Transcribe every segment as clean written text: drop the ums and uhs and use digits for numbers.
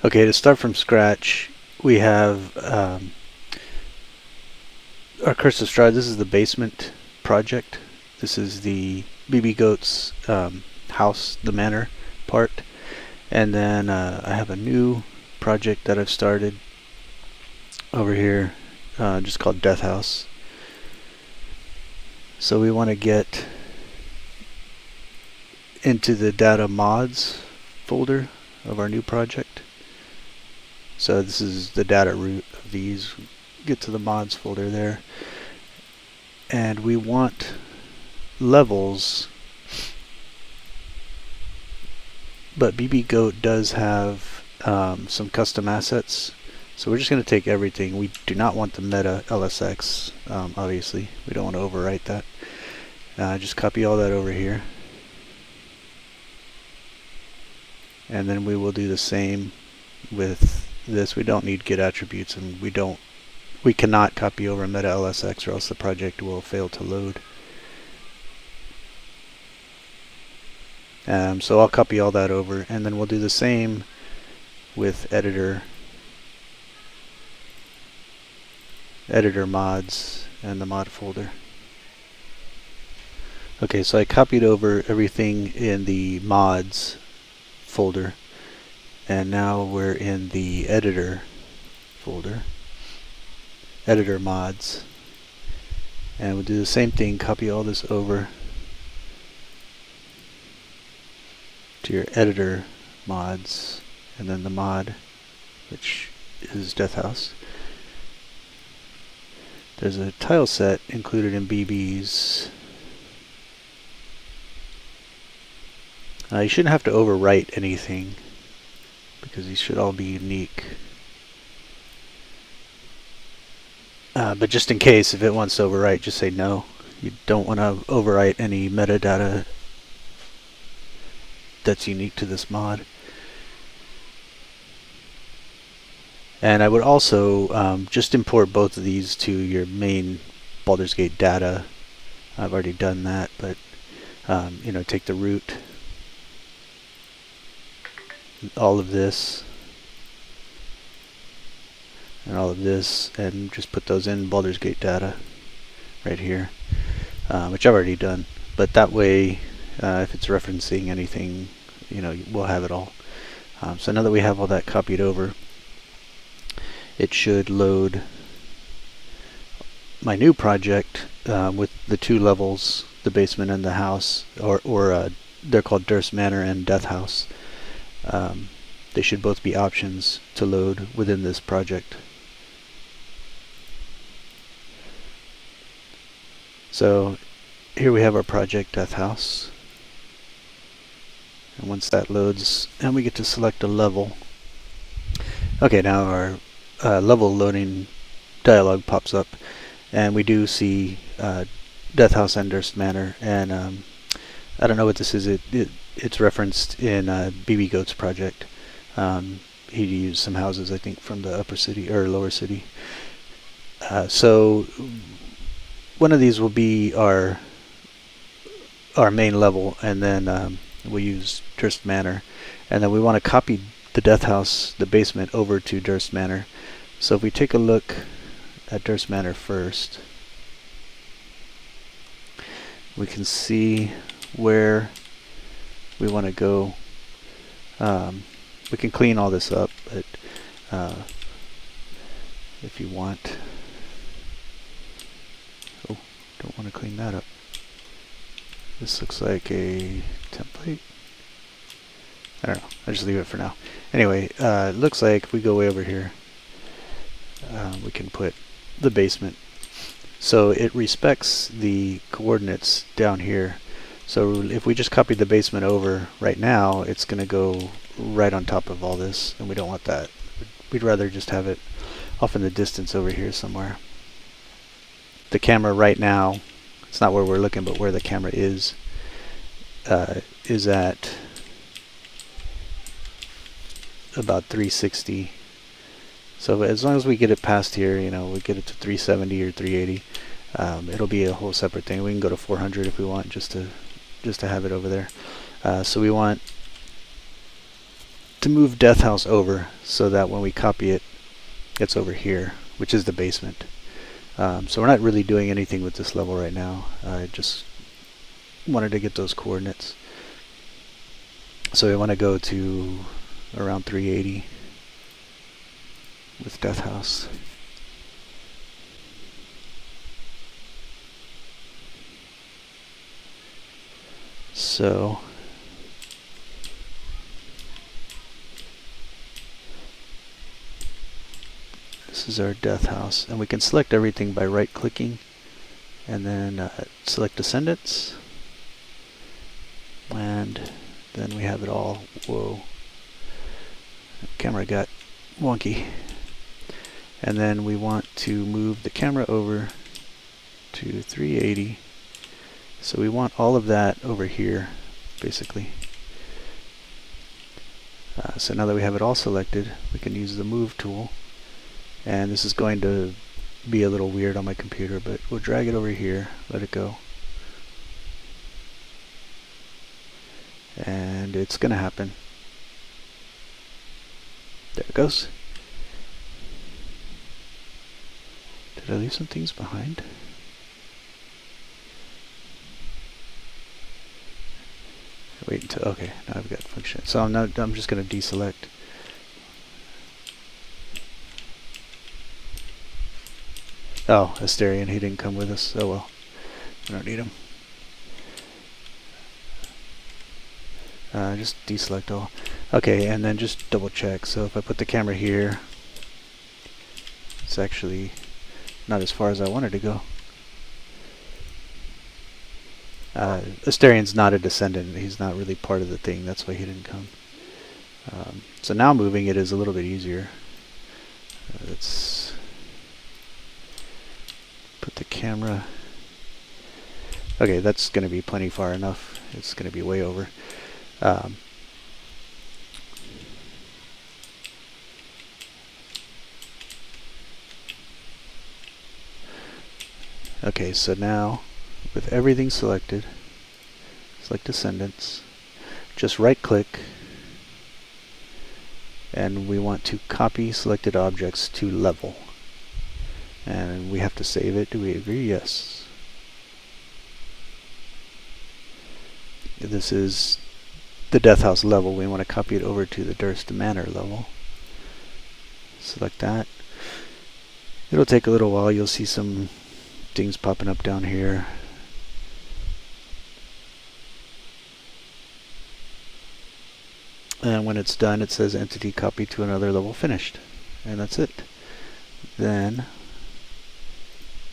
Okay, to start from scratch, we have our Curse of Strahd. This is the basement project. This is the BB Goat's house, the manor part. And then I have a new project that I've started over here, just called Death House. So we want to get into the data mods folder of our new project. So this is the data root of these. Get to the mods folder there. And we want levels, but BB Goat does have some custom assets. So we're just going to take everything. We do not want the meta LSX, obviously. We don't want to overwrite that. Just copy all that over here. And then we will do the same with this. We don't need get attributes, and we cannot copy over meta LSX or else the project will fail to load. So I'll copy all that over, and then we'll do the same with editor mods and the mod folder. Okay, so I copied over everything in the mods folder, and now we're in the editor folder, editor mods, and we'll do the same thing, copy all this over to your editor mods, and then the mod, which is Death House. There's a tile set included in BB's. You shouldn't have to overwrite anything because these should all be unique. But just in case, if it wants to overwrite, just say no. You don't want to overwrite any metadata that's unique to this mod. And I would also just import both of these to your main Baldur's Gate data. I've already done that, but take the root, all of this, and all of this, and just put those in Baldur's Gate data right here, which I've already done. But that way, if it's referencing anything, we'll have it all. So now that we have all that copied over, it should load my new project with the two levels, the basement and the house, or they're called Durst Manor and Death House. They should both be options to load within this project. So here we have our project Death House. And once that loads, and we get to select a level. Okay, now our level loading dialog pops up, and we do see Death House and Durst Manor, and I don't know what this is. It's referenced in BB Goat's project. He used some houses, I think, from the upper city or lower city. So one of these will be our main level, and then we'll use Durst Manor, and then we want to copy the Death House, the basement, over to Durst Manor. So if we take a look at Durst Manor first, we can see where we want to go. We can clean all this up, but if you want, don't want to clean that up. This looks like a template. I don't know. I'll just leave it for now. Anyway, it looks like if we go way over here, we can put the basement. So it respects the coordinates down here. So if we just copy the basement over right now, it's going to go right on top of all this, and we don't want that. We'd rather just have it off in the distance over here somewhere. The camera right now, it's not where we're looking, but where the camera is at about 360. So as long as we get it past here, we get it to 370 or 380, it'll be a whole separate thing. We can go to 400 if we want, just to have it over there. So we want to move Death House over so that when we copy it, it's over here, which is the basement. So we're not really doing anything with this level right now. I just wanted to get those coordinates. So we want to go to around 380 with Death House. So this is our Death House, and we can select everything by right-clicking and then select Descendants, and then we have it all. Whoa, the camera got wonky. And then we want to move the camera over to 380. So we want all of that over here, basically. So now that we have it all selected, we can use the Move tool. And this is going to be a little weird on my computer, but we'll drag it over here, let it go. And it's going to happen. There it goes. Did I leave some things behind? Wait until, okay, now I've got function. So I'm just going to deselect. Oh, Asterion, he didn't come with us. Oh well, we don't need him. Just deselect all. Okay, and then just double check. So if I put the camera here, it's actually not as far as I wanted to go. Asterion's not a descendant. He's not really part of the thing. That's why he didn't come. So now moving it is a little bit easier. Let's put the camera. Okay, that's going to be plenty far enough. It's going to be way over. Okay, so now with everything selected, select Descendants, just right click, and we want to copy selected objects to level. And we have to save it. Do we agree? Yes. This is the Death House level. We want to copy it over to the Durst Manor level. Select that. It'll take a little while. You'll see some things popping up down here. And when it's done, it says entity copied to another level finished. And that's it. Then,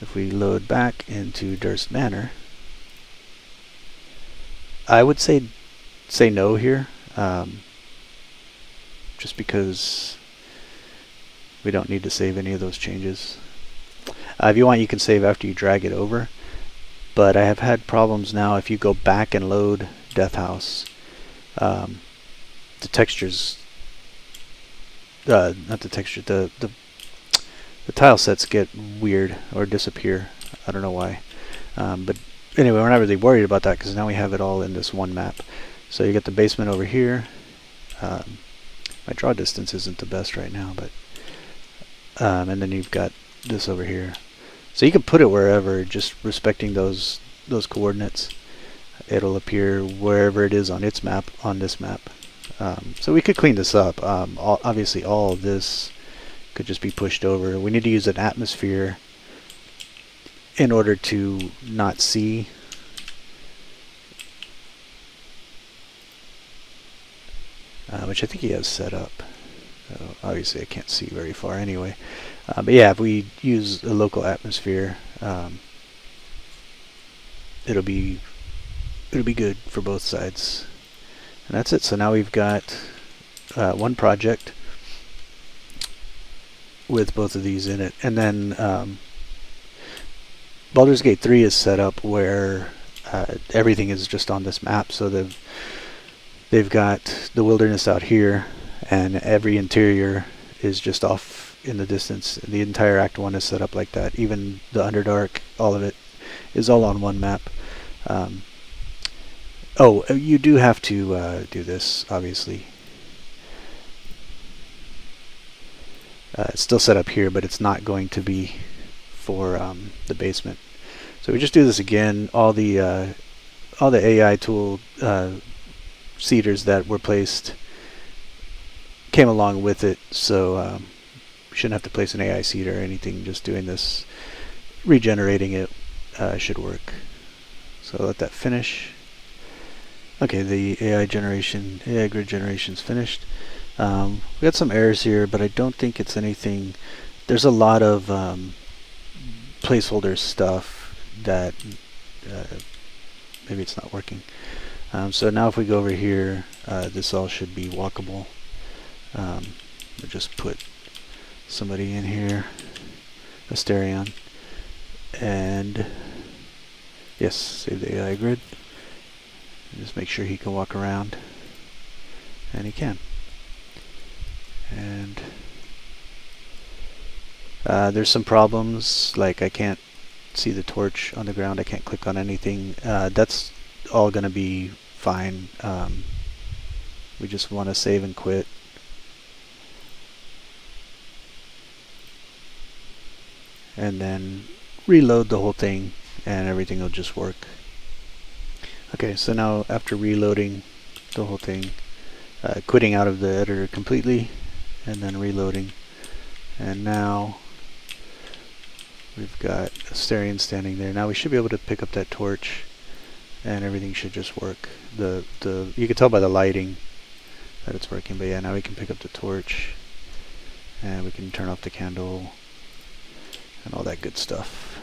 if we load back into Durst Manor, I would say no here, just because we don't need to save any of those changes. If you want, you can save after you drag it over, but I have had problems now. If you go back and load Death House, the textures, not the texture, the tile sets get weird or disappear. I don't know why, but anyway, we're not really worried about that because now we have it all in this one map. So you get the basement over here. My draw distance isn't the best right now, but and then you've got this over here. So you can put it wherever, just respecting those coordinates. It'll appear wherever it is on its map, on this map. So we could clean this up. Obviously all of this could just be pushed over. We need to use an atmosphere in order to not see which I think he has set up. Obviously I can't see very far anyway. But yeah, if we use a local atmosphere, it'll be good for both sides. And that's it. So now we've got one project with both of these in it. And then Baldur's Gate 3 is set up where everything is just on this map. So they've got the wilderness out here, and every interior is just off in the distance. The entire Act 1 is set up like that. Even the Underdark, all of it is all on one map. Oh, you do have to do this, obviously. It's still set up here, but it's not going to be for the basement. So we just do this again. All the AI tool seeders that were placed came along with it, so you shouldn't have to place an AI seeder or anything. Just doing this, regenerating it, should work. So let that finish. Okay, the AI grid generation is finished. We got some errors here, but I don't think it's anything. There's a lot of placeholder stuff that maybe it's not working. So now if we go over here, this all should be walkable. We'll just put somebody in here, Asterion, and yes, save the AI grid. Just make sure he can walk around, and he can. And there's some problems, like I can't see the torch on the ground, I can't click on anything. That's all going to be fine. We just want to save and quit. And then reload the whole thing, and everything will just work. Okay, so now after reloading the whole thing, quitting out of the editor completely, and then reloading, and now we've got Asterion standing there. Now we should be able to pick up that torch, and everything should just work. You can tell by the lighting that it's working, but yeah, now we can pick up the torch, and we can turn off the candle, and all that good stuff.